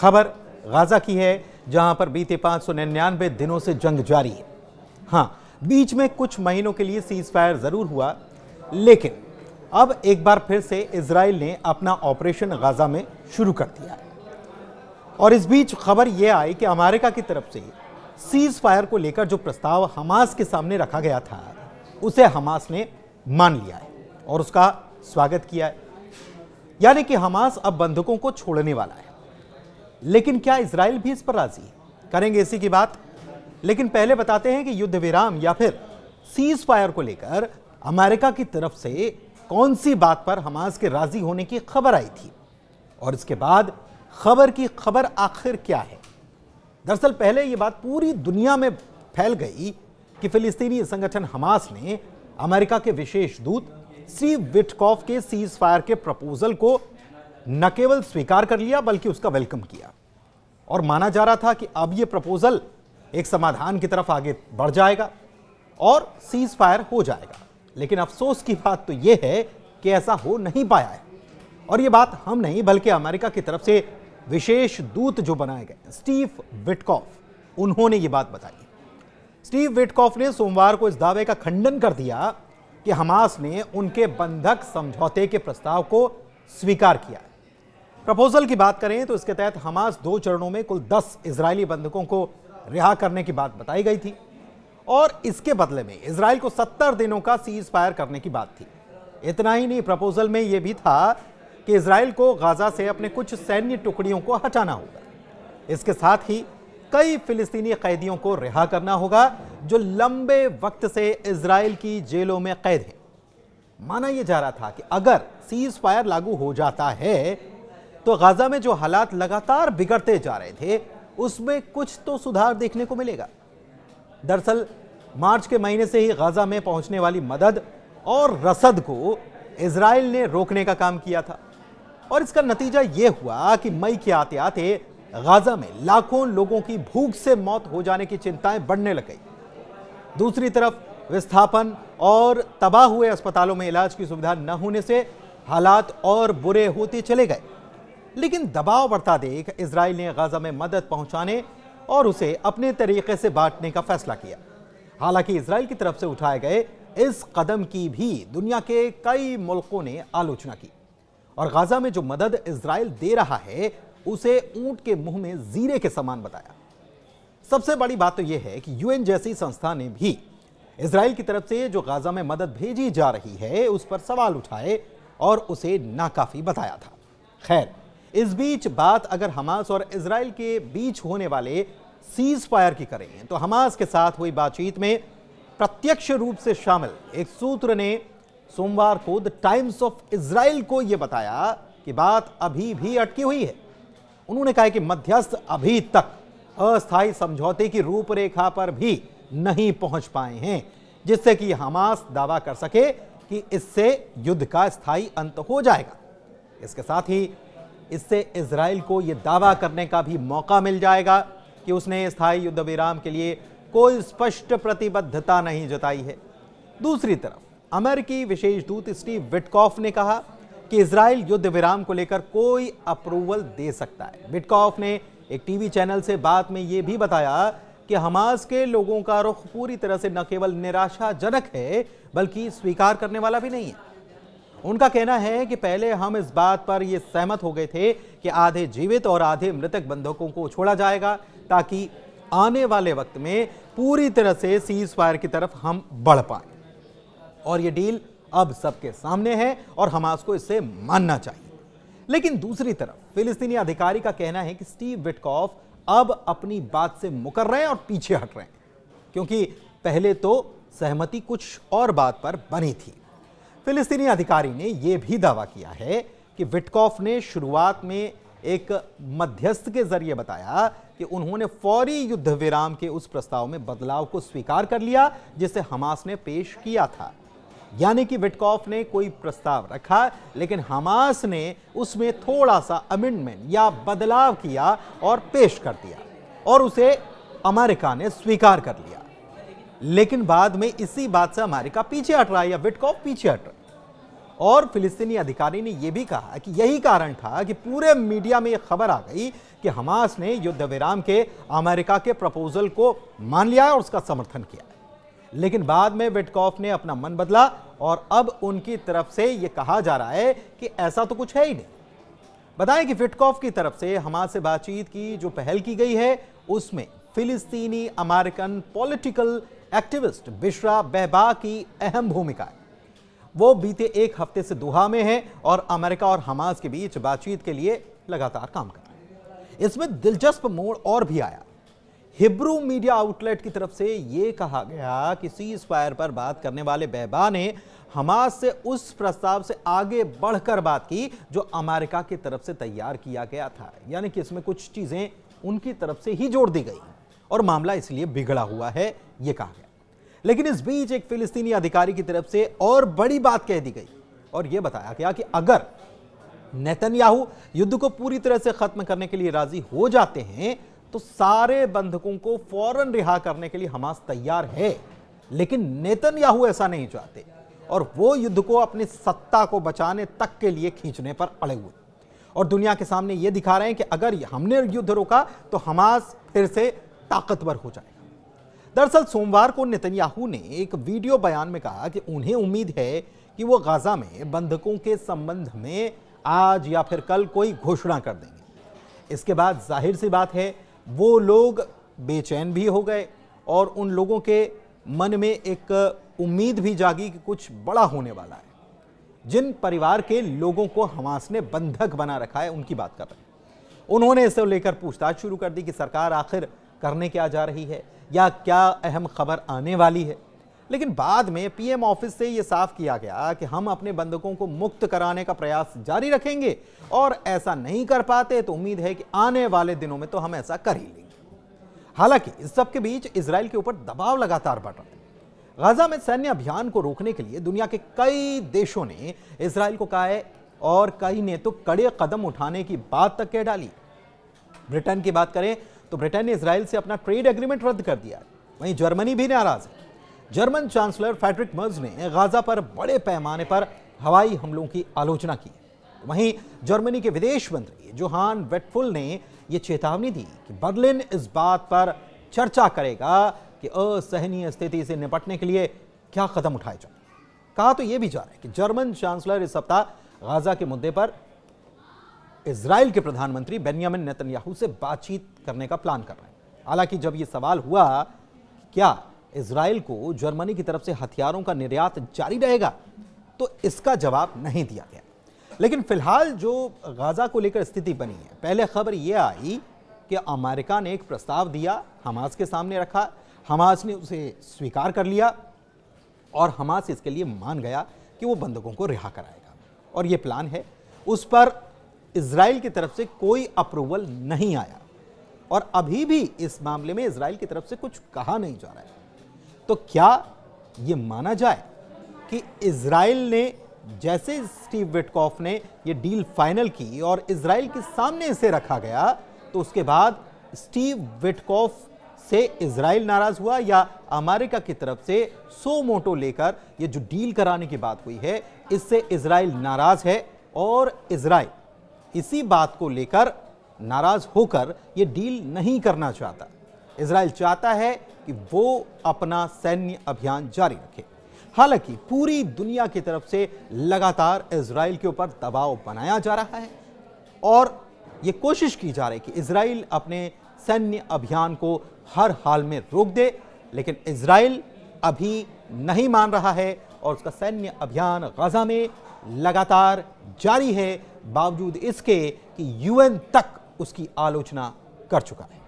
खबर गाजा की है, जहां पर बीते 599 दिनों से जंग जारी है। हां, बीच में कुछ महीनों के लिए सीज फायर जरूर हुआ, लेकिन अब एक बार फिर से इजराइल ने अपना ऑपरेशन गाजा में शुरू कर दिया। और इस बीच खबर यह आई कि अमेरिका की तरफ से सीज फायर को लेकर जो प्रस्ताव हमास के सामने रखा गया था, उसे हमास ने मान लिया है और उसका स्वागत किया है। यानी कि हमास अब बंधकों को छोड़ने वाला है। लेकिन क्या इजराइल भी इस पर राजी है? करेंगे इसी की बात, लेकिन पहले बताते हैं कि युद्ध विराम या फिर सीज फायर को लेकर अमेरिका की तरफ से कौन सी बात पर हमास के राजी होने की खबर आई थी और इसके बाद खबर की खबर आखिर क्या है। दरअसल पहले यह बात पूरी दुनिया में फैल गई कि फिलिस्तीनी संगठन हमास ने अमेरिका के विशेष दूत स्टीव विटकॉफ के सीज फायर के प्रपोजल को न केवल स्वीकार कर लिया बल्कि उसका वेलकम किया और माना जा रहा था कि अब यह प्रपोजल एक समाधान की तरफ आगे बढ़ जाएगा और सीज फायर हो जाएगा। लेकिन अफसोस की बात तो यह है कि ऐसा हो नहीं पाया है और यह बात हम नहीं बल्कि अमेरिका की तरफ से विशेष दूत जो बनाए गए स्टीव विटकॉफ, उन्होंने यह बात बताई। स्टीव विटकॉफ ने सोमवार को इस दावे का खंडन कर दिया कि हमास ने उनके बंधक समझौते के प्रस्ताव को स्वीकार किया है। प्रपोजल की बात करें तो इसके तहत हमास 2 चरणों में कुल 10 इजरायली बंधकों को रिहा करने की बात बताई गई थी और इसके बदले में इजराइल को 70 दिनों का सीज फायर करने की बात थी। इतना ही नहीं, प्रपोजल में यह भी था कि इजराइल को गाजा से अपने कुछ सैन्य टुकड़ियों को हटाना होगा। इसके साथ ही कई फिलिस्तीनी कैदियों को रिहा करना होगा जो लंबे वक्त से इजराइल की जेलों में कैद हैं। माना यह जा रहा था कि अगर सीज फायर लागू हो जाता है तो गाजा में जो हालात लगातार बिगड़ते जा रहे थे उसमें कुछ तो सुधार देखने को मिलेगा। दरअसल मार्च के महीने से ही गाजा में पहुंचने वाली मदद और रसद को इजराइल ने रोकने का काम किया था और इसका नतीजा यह हुआ कि मई के आते आते गाजा में लाखों लोगों की भूख से मौत हो जाने की चिंताएं बढ़ने लग गई। दूसरी तरफ विस्थापन और तबाह हुए अस्पतालों में इलाज की सुविधा न होने से हालात और बुरे होते चले गए। लेकिन दबाव बढ़ता देख इजराइल ने गाजा में मदद पहुंचाने और उसे अपने तरीके से बांटने का फैसला किया। हालांकि इजराइल की तरफ से उठाए गए इस कदम की भी दुनिया के कई मुल्कों ने आलोचना की और गाजा में जो मदद इजराइल दे रहा है उसे ऊंट के मुंह में जीरे के समान बताया। सबसे बड़ी बात तो यह है कि यूएन जैसी संस्था ने भी इजराइल की तरफ से जो गाजा में मदद भेजी जा रही है उस पर सवाल उठाए और उसे नाकाफी बताया था। खैर, इस बीच बात अगर हमास और इजराइल के बीच होने वाले सीज फायर की करें तो हमास के साथ हुई बातचीत में प्रत्यक्ष रूप से शामिल एक सूत्र ने सोमवार को द टाइम्स ऑफ इजराइल को यह बताया कि बात अभी भी अटकी हुई है। उन्होंने कहा कि मध्यस्थ अभी तक अस्थायी समझौते की रूपरेखा पर भी नहीं पहुंच पाए हैं जिससे कि हमास दावा कर सके कि इससे युद्ध का स्थायी अंत हो जाएगा। इसके साथ ही इससे इजराइल को यह दावा करने का भी मौका मिल जाएगा कि उसने स्थायी युद्ध विराम के लिए कोई स्पष्ट प्रतिबद्धता नहीं जताई है। दूसरी तरफ अमेरिकी विशेष दूत स्टीव विटकॉफ ने कहा कि इजराइल युद्ध विराम को लेकर कोई अप्रूवल दे सकता है। विटकॉफ ने एक टीवी चैनल से बात में यह भी बताया कि हमास के लोगों का रुख पूरी तरह से न केवल निराशाजनक है बल्कि स्वीकार करने वाला भी नहीं है। उनका कहना है कि पहले हम इस बात पर यह सहमत हो गए थे कि आधे जीवित और आधे मृतक बंधकों को छोड़ा जाएगा ताकि आने वाले वक्त में पूरी तरह से सीज फायर की तरफ हम बढ़ पाए और यह डील अब सबके सामने है और हमास को इसे मानना चाहिए। लेकिन दूसरी तरफ फिलिस्तीनी अधिकारी का कहना है कि स्टीव विटकॉफ अब अपनी बात से मुकर रहे हैं और पीछे हट रहे हैं क्योंकि पहले तो सहमति कुछ और बात पर बनी थी। फिलिस्तीनी अधिकारी ने यह भी दावा किया है कि विटकॉफ ने शुरुआत में एक मध्यस्थ के जरिए बताया कि उन्होंने फौरी युद्ध विराम के उस प्रस्ताव में बदलाव को स्वीकार कर लिया जिसे हमास ने पेश किया था। यानी कि विटकॉफ ने कोई प्रस्ताव रखा लेकिन हमास ने उसमें थोड़ा सा अमेंडमेंट या बदलाव किया और पेश कर दिया और उसे अमेरिका ने स्वीकार कर लिया। लेकिन बाद में इसी बात से अमेरिका पीछे हट रहा है या विटकॉफ पीछे हट रहा है और फिलिस्तीनी अधिकारी ने यह भी कहा कि यही कारण था कि पूरे मीडिया में यह खबर आ गई कि हमास ने युद्ध विराम के अमेरिका के प्रपोजल को मान लिया और उसका समर्थन किया। लेकिन बाद में विटकॉफ ने अपना मन बदला और अब उनकी तरफ से यह कहा जा रहा है कि ऐसा तो कुछ है ही नहीं। बताएं कि विटकॉफ की तरफ से हमास से बातचीत की जो पहल की गई है उसमें फिलिस्तीनी अमेरिकन पॉलिटिकल एक्टिविस्ट बिशरा बेहबा की अहम भूमिका है। वो बीते एक हफ्ते से दोहा में है और अमेरिका और हमास के बीच बातचीत के लिए लगातार काम कर रहे हैं। इसमें दिलचस्प मोड़ और भी आया। हिब्रू मीडिया आउटलेट की तरफ से यह कहा गया कि सीज फायर पर बात करने वाले बेहबा ने हमास से उस प्रस्ताव से आगे बढ़कर बात की जो अमेरिका की तरफ से तैयार किया गया था, यानी कि इसमें कुछ चीजें उनकी तरफ से ही जोड़ दी गई और मामला इसलिए बिगड़ा हुआ है, यह कहा गया। लेकिन इस बीच एक फिलिस्तीनी अधिकारी की तरफ से और बड़ी बात कह दी गई और यह बताया गया कि अगर नेतन्याहू युद्ध को पूरी तरह से खत्म करने के लिए राजी हो जाते हैं तो सारे बंधकों को फौरन रिहा करने के लिए हमास तैयार है। लेकिन नेतन्याहू ऐसा नहीं चाहते और वो युद्ध को अपनी सत्ता को बचाने तक के लिए खींचने पर अड़े हुए और दुनिया के सामने ये दिखा रहे हैं कि अगर हमने युद्ध रोका तो हमास फिर से ताकतवर हो जाएगा। दरअसल सोमवार को नेतन्याहू ने एक वीडियो बयान में कहा कि उन्हें उम्मीद है कि वो गाजा में बंधकों के संबंध में आज या फिर कल कोई घोषणा कर देंगे। इसके बाद जाहिर सी बात है वो लोग बेचैन भी हो गए और उन लोगों के मन में एक उम्मीद भी जागी कि कुछ बड़ा होने वाला है। जिन परिवार के लोगों को हमास ने बंधक बना रखा है उनकी बात कर रहे हैं। उन्होंने इसे लेकर पूछताछ शुरू कर दी कि सरकार आखिर करने क्या जा रही है या क्या अहम खबर आने वाली है। लेकिन बाद में पीएम ऑफिस से यह साफ किया गया कि हम अपने बंधकों को मुक्त कराने का प्रयास जारी रखेंगे और ऐसा नहीं कर पाते तो उम्मीद है कि आने वाले दिनों में तो हम ऐसा कर ही लेंगे। हालांकि इस सब के बीच इजराइल के ऊपर दबाव लगातार बढ़ रहा है। गाजा में सैन्य अभियान को रोकने के लिए दुनिया के कई देशों ने इजराइल को कहा है और कई ने तो कड़े कदम उठाने की बात तक कह डाली। ब्रिटेन की बात करें तो ब्रिटेन ने इजराइल से अपना ट्रेड एग्रीमेंट रद्द कर दिया। वहीं जर्मनी भी नाराज है। जर्मन चांसलर फ्रेडरिक मर्ज ने गाजा पर बड़े पैमाने पर हवाई हमलों की आलोचना की। वहीं जर्मनी के विदेश मंत्री जोहान वेटफुल ने यह चेतावनी दी कि बर्लिन इस बात पर चर्चा करेगा कि असहनीय स्थिति से निपटने के लिए क्या कदम उठाए जाए। कहा तो यह भी जा रहा है कि जर्मन चांसलर इस सप्ताह गाजा के मुद्दे पर इजराइल के प्रधानमंत्री बेंयामिन नेतन्याहू से बातचीत करने का प्लान कर रहे हैं। हालांकि जब यह सवाल हुआ क्या इजराइल को जर्मनी की तरफ से हथियारों का निर्यात जारी रहेगा तो इसका जवाब नहीं दिया गया। लेकिन फिलहाल जो गाजा को लेकर स्थिति बनी है, पहले खबर यह आई कि अमेरिका ने एक प्रस्ताव दिया, हमास के सामने रखा, हमास ने उसे स्वीकार कर लिया और हमास इसके लिए मान गया कि वो बंधकों को रिहा कराएगा और ये प्लान है। उस पर इजराइल की तरफ से कोई अप्रूवल नहीं आया और अभी भी इस मामले में इजराइल की तरफ से कुछ कहा नहीं जा रहा है। तो क्या ये माना जाए कि इजराइल ने जैसे स्टीव विटकॉफ ने ये डील फाइनल की और इजराइल के सामने इसे रखा गया तो उसके बाद स्टीव विटकॉफ से इजराइल नाराज हुआ या अमेरिका की तरफ से सो मोटो लेकर ये जो डील कराने की बात हुई है इससे इजराइल नाराज है और इजराइल इसी बात को लेकर नाराज होकर ये डील नहीं करना चाहता। इजराइल चाहता है कि वो अपना सैन्य अभियान जारी रखे। हालांकि पूरी दुनिया की तरफ से लगातार इजराइल के ऊपर दबाव बनाया जा रहा है और ये कोशिश की जा रही है कि इजराइल अपने सैन्य अभियान को हर हाल में रोक दे, लेकिन इजराइल अभी नहीं मान रहा है और उसका सैन्य अभियान गाजा में लगातार जारी है, बावजूद इसके कि यूएन तक उसकी आलोचना कर चुका है।